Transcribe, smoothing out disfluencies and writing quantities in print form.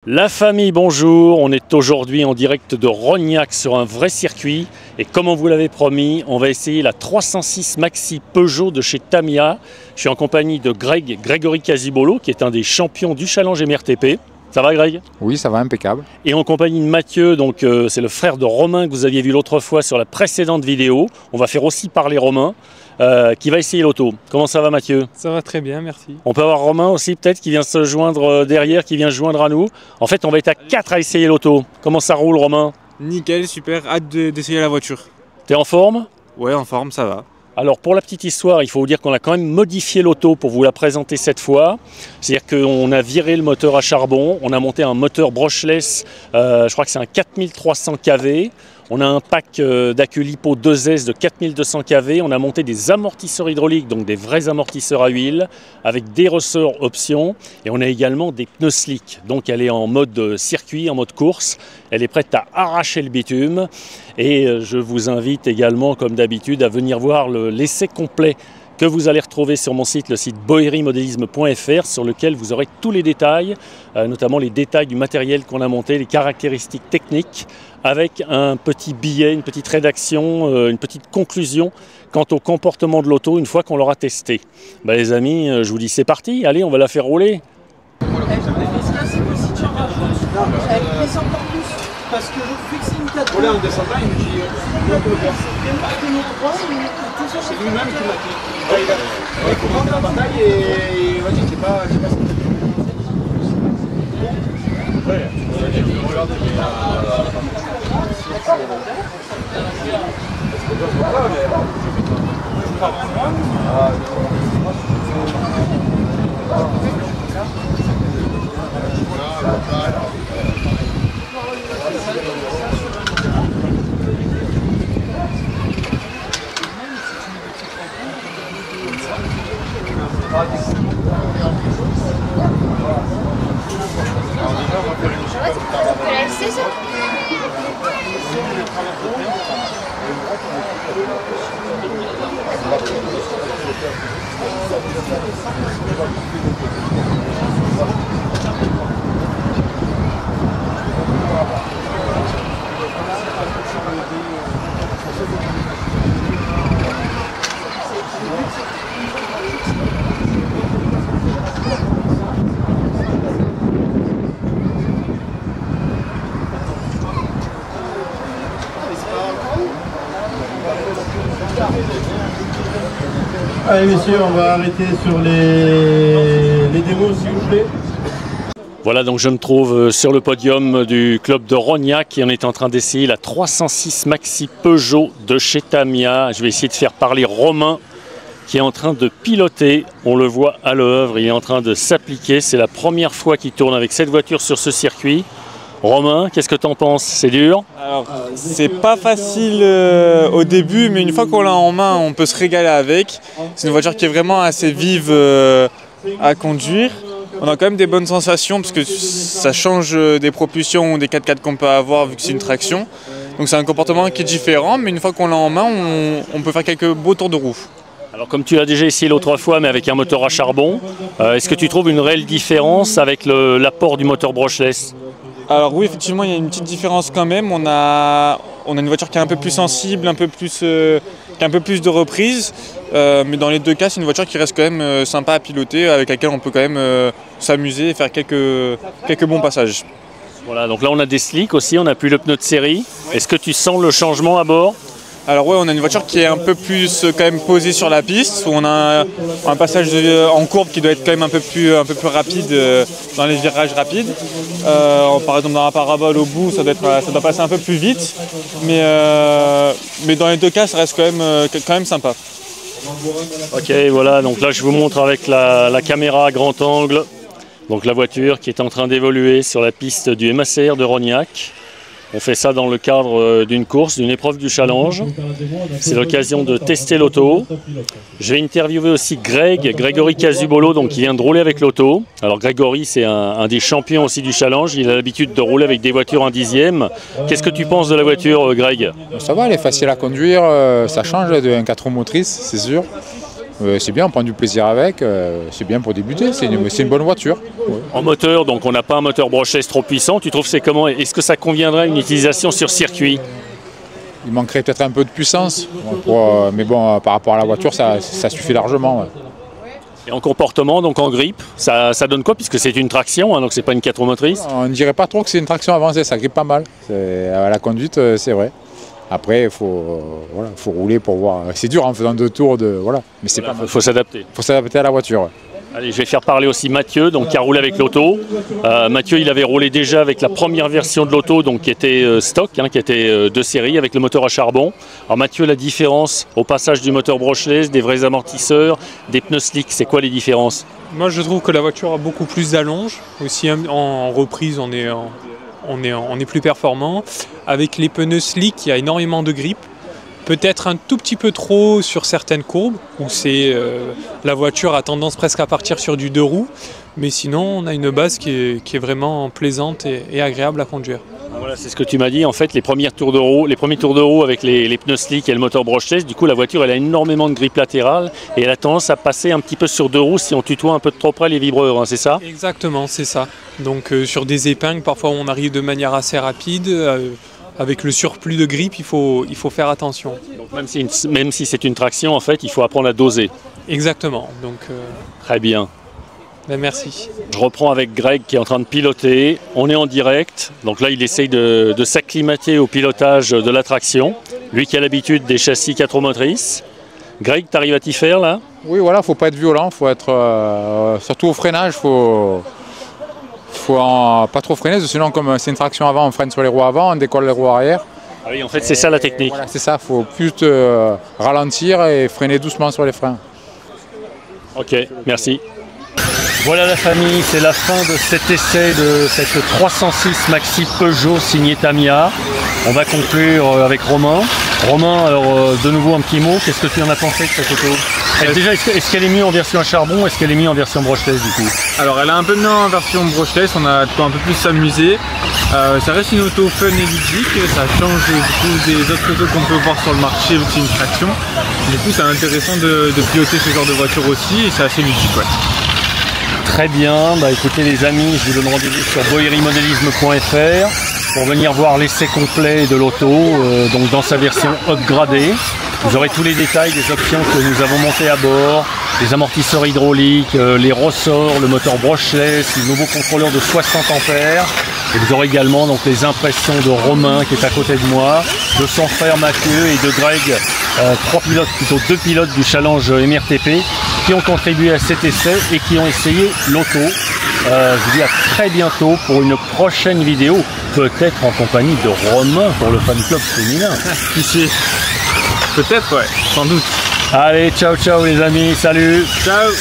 La famille, bonjour, on est aujourd'hui en direct de Rognac sur un vrai circuit et comme on vous l'avait promis, on va essayer la 306 Maxi Peugeot de chez Tamiya. Je suis en compagnie de Grégory Casibolo qui est un des champions du challenge MRTP. Ça va Greg? Oui, ça va, impeccable. Et en compagnie de Mathieu, donc c'est le frère de Romain que vous aviez vu l'autre fois sur la précédente vidéo. On va faire aussi parler Romain. Qui va essayer l'auto. Comment ça va Mathieu? Ça va très bien, merci. On peut avoir Romain aussi peut-être qui vient se joindre derrière, qui vient se joindre à nous. En fait on va être à 4 à essayer l'auto. Comment ça roule Romain? Nickel, super, hâte d'essayer la voiture. T'es en forme? Ouais, en forme, ça va. Alors pour la petite histoire, il faut vous dire qu'on a quand même modifié l'auto pour vous la présenter cette fois. C'est-à-dire qu'on a viré le moteur à charbon, on a monté un moteur brushless, je crois que c'est un 4300 kV. On a un pack d'accu lipo 2S de 4200 kV, on a monté des amortisseurs hydrauliques, donc des vrais amortisseurs à huile, avec des ressorts options, et on a également des pneus slick. Donc elle est en mode circuit, en mode course, elle est prête à arracher le bitume, et je vous invite également, comme d'habitude, à venir voir l'essai complet que vous allez retrouver sur mon site, le site boerimodélisme.fr, sur lequel vous aurez tous les détails, notamment les détails du matériel qu'on a monté, les caractéristiques techniques, avec un petit billet, une petite rédaction, une petite conclusion quant au comportement de l'auto une fois qu'on l'aura testé. Les amis, je vous dis c'est parti, allez on va la faire rouler. Parce que je fixe une carte. Voilà, en descendant, il me dit c'est lui-même qui m'a dit. Il commence la bataille et il m'a dit c'est pas ce que Allez messieurs, on va arrêter sur les démos s'il vous plaît. Voilà, donc je me trouve sur le podium du club de Rognac et on est en train d'essayer la 306 Maxi Peugeot de chez Tamiya. Je vais essayer de faire parler Romain qui est en train de piloter. On le voit à l'œuvre, il est en train de s'appliquer. C'est la première fois qu'il tourne avec cette voiture sur ce circuit. Romain, qu'est-ce que tu en penses? C'est dur? Alors, c'est pas facile au début, mais une fois qu'on l'a en main, on peut se régaler avec. C'est une voiture qui est vraiment assez vive à conduire. On a quand même des bonnes sensations parce que ça change des propulsions ou des 4x4 qu'on peut avoir vu que c'est une traction. Donc c'est un comportement qui est différent, mais une fois qu'on l'a en main, on peut faire quelques beaux tours de roue. Alors comme tu l'as déjà essayé l'autre fois, mais avec un moteur à charbon, est-ce que tu trouves une réelle différence avec l'apport du moteur brushless? Alors oui, effectivement, il y a une petite différence quand même. On a une voiture qui est un peu plus sensible, qui a un peu plus de reprise. Mais dans les deux cas, c'est une voiture qui reste quand même sympa à piloter, avec laquelle on peut quand même s'amuser et faire quelques bons passages. Voilà, donc là on a des slicks aussi, on n'a plus le pneu de série. Est-ce que tu sens le changement à bord? Alors ouais, on a une voiture qui est un peu plus quand même posée sur la piste, où on a un passage en courbe qui doit être quand même un peu plus rapide dans les virages rapides. Par exemple dans la parabole au bout, ça doit passer un peu plus vite, mais dans les deux cas, ça reste quand même sympa. Ok, voilà, donc là je vous montre avec la caméra à grand angle, donc la voiture qui est en train d'évoluer sur la piste du MACR de Rognac. On fait ça dans le cadre d'une course, d'une épreuve du challenge. C'est l'occasion de tester l'auto. Je vais interviewer aussi Grégory Casibolo, donc qui vient de rouler avec l'auto. Alors Grégory, c'est un des champions aussi du challenge. Il a l'habitude de rouler avec des voitures en dixième. Qu'est-ce que tu penses de la voiture, Greg? Ça va, elle est facile à conduire. Ça change d'un 4 roues motrices, c'est sûr. C'est bien, on prend du plaisir avec, c'est bien pour débuter, c'est une bonne voiture. Ouais. En moteur, donc on n'a pas un moteur brushless trop puissant, tu trouves c'est comment? Est-ce que ça conviendrait à une utilisation sur circuit? Il manquerait peut-être un peu de puissance, mais bon, par rapport à la voiture, ça suffit largement. Ouais. Et en comportement, donc en grippe, ça donne quoi puisque c'est une traction, hein, donc c'est pas une 4 roues motrices? On ne dirait pas trop que c'est une traction avancée, ça grippe pas mal. À la conduite, c'est vrai. Après, il faut rouler pour voir. C'est dur en faisant 2 tours, voilà. Mais c'est Voilà, pas. faut s'adapter. Il faut s'adapter à la voiture. Ouais. Allez, je vais faire parler aussi Mathieu, donc qui a roulé avec l'auto. Mathieu, il avait roulé déjà avec la première version de l'auto, donc qui était stock, hein, qui était de série avec le moteur à charbon. Alors Mathieu, la différence au passage du moteur brushless, des vrais amortisseurs, des pneus slick, c'est quoi les différences? Moi, je trouve que la voiture a beaucoup plus d'allonge. Aussi, en reprise, on est plus performant. Avec les pneus slick, il y a énormément de grippe. Peut-être un tout petit peu trop sur certaines courbes, où la voiture a tendance presque à partir sur du 2 roues. Mais sinon, on a une base qui est vraiment plaisante et agréable à conduire. Voilà, c'est ce que tu m'as dit. En fait, les premiers tours de roue avec les pneus slick et le moteur brushless, du coup, la voiture, elle a énormément de grippe latérale et elle a tendance à passer un petit peu sur 2 roues si on tutoie un peu de trop près les vibreurs, hein, c'est ça? Exactement, c'est ça. Donc, sur des épingles, parfois, on arrive de manière assez rapide. Avec le surplus de grippe, il faut faire attention. Donc même si c'est une traction, en fait, il faut apprendre à doser. Exactement. Donc, très bien. Ben merci. Je reprends avec Greg qui est en train de piloter. On est en direct. Donc là, il essaye de s'acclimater au pilotage de la traction. Lui qui a l'habitude des châssis 4 roues motrices. Greg, tu arrives à t'y faire là? Oui, voilà, faut pas être violent, faut être surtout au freinage, faut pas trop freiner, sinon comme c'est une traction avant, on freine sur les roues avant, on décolle les roues arrière. Ah oui, en fait, c'est ça la technique. Voilà, c'est ça, il faut plus ralentir et freiner doucement sur les freins. Ok, merci. Voilà la famille, c'est la fin de cet essai de cette 306 Maxi Peugeot signée Tamiya. On va conclure avec Romain. Romain, alors de nouveau un petit mot, qu'est-ce que tu en as pensé de cette auto? Déjà, est-ce qu'elle est mieux en version à charbon ou est-ce qu'elle est mieux en version brushless du coup? Alors elle a un peu mieux en version brushless, on a de quoi un peu plus s'amuser. Ça reste une auto fun et ludique, ça change beaucoup des autres autos qu'on peut voir sur le marché où c'est une traction. Du coup c'est intéressant de piloter ce genre de voiture aussi et c'est assez ludique. Ouais. Très bien, bah écoutez les amis, je vous donne rendez-vous sur boyerimodélisme.fr pour venir voir l'essai complet de l'auto, donc dans sa version upgradée. Vous aurez tous les détails des options que nous avons montées à bord, les amortisseurs hydrauliques, les ressorts, le moteur brushless, le nouveau contrôleur de 60 ampères. Et vous aurez également donc les impressions de Romain qui est à côté de moi, de son frère Mathieu et de Greg, 2 pilotes du challenge MRTP qui ont contribué à cet essai et qui ont essayé l'auto. Je vous dis à très bientôt pour une prochaine vidéo, peut-être en compagnie de Romain pour le fan club féminin. Qui sait? Peut-être, ouais, sans doute. Allez, ciao ciao les amis, salut. Ciao.